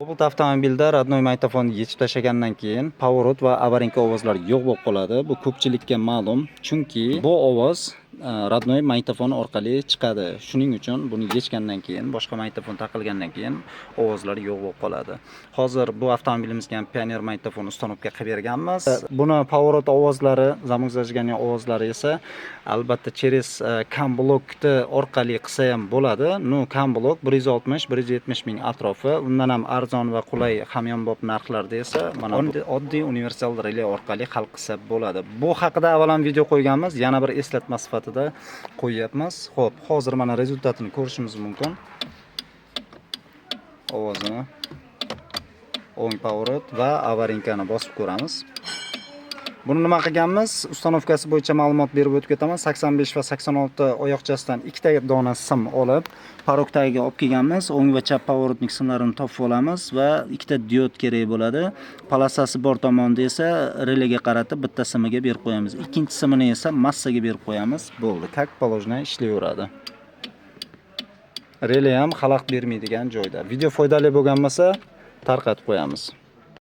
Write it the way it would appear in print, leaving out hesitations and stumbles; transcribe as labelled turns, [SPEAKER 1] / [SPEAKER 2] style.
[SPEAKER 1] Cobalt avtomobilda родной magnitofonni yechib tashlagandan keyin pоворот va avarinka ovozlari yo'q bo'lib qoladi. Bu ko'pchilikka ma'lum, chunki bu ovoz родной magnitofon orqali chiqadi. Shuning uchun buni yechgandan keyin, boshqa magnitofon taqilgandan keyin ovozlar yo'q bo'lib qoladi. Hozir bu avtomobilimizga ham Pioneer magnitofon ustanovka qilib berganmiz. Buni pоворot ovozlari, zamok zajigani ovozlari esa albatta через kam-blokni orqali qilsa ham bo'ladi. No kam-blok 160-170 ming atrofi. Undan ham arzon va qulay hamyonbop narxlarda esa mana oddiy universal relay orqali hal qilsa bo'ladi. Bu haqida avvalam video qo'yganmiz, yana bir eslatma sifatida qo'yapmiz. Xo'p, hozir mana rezultatini ko'rishimiz mumkin. Ovozini, o'ng pоворot va avarinkani bosib ko'ramiz. Buni nima qilganmiz? Ustanovkasi bo'yicha ma'lumot berib o'tib ketaman. 85 va 86 oyoqchasidan ikkita dona sim olib, parok tagiga olib kelganmiz. O'ng va chap pavorotning simlarini topib olamiz va ikkita diod kerak bo'ladi. Polosasi bor tomonda esa relayga qaratib bitta simiga berib qo'yamiz. Ikkinchi simini esa massaga berib qo'yamiz. Bo'ldi. Как положено ishlayveradi. Relay ham xalaqit bermaydigan joyda. Video foydali bo'lgan bo'lsa, tarqatib qo'yamiz.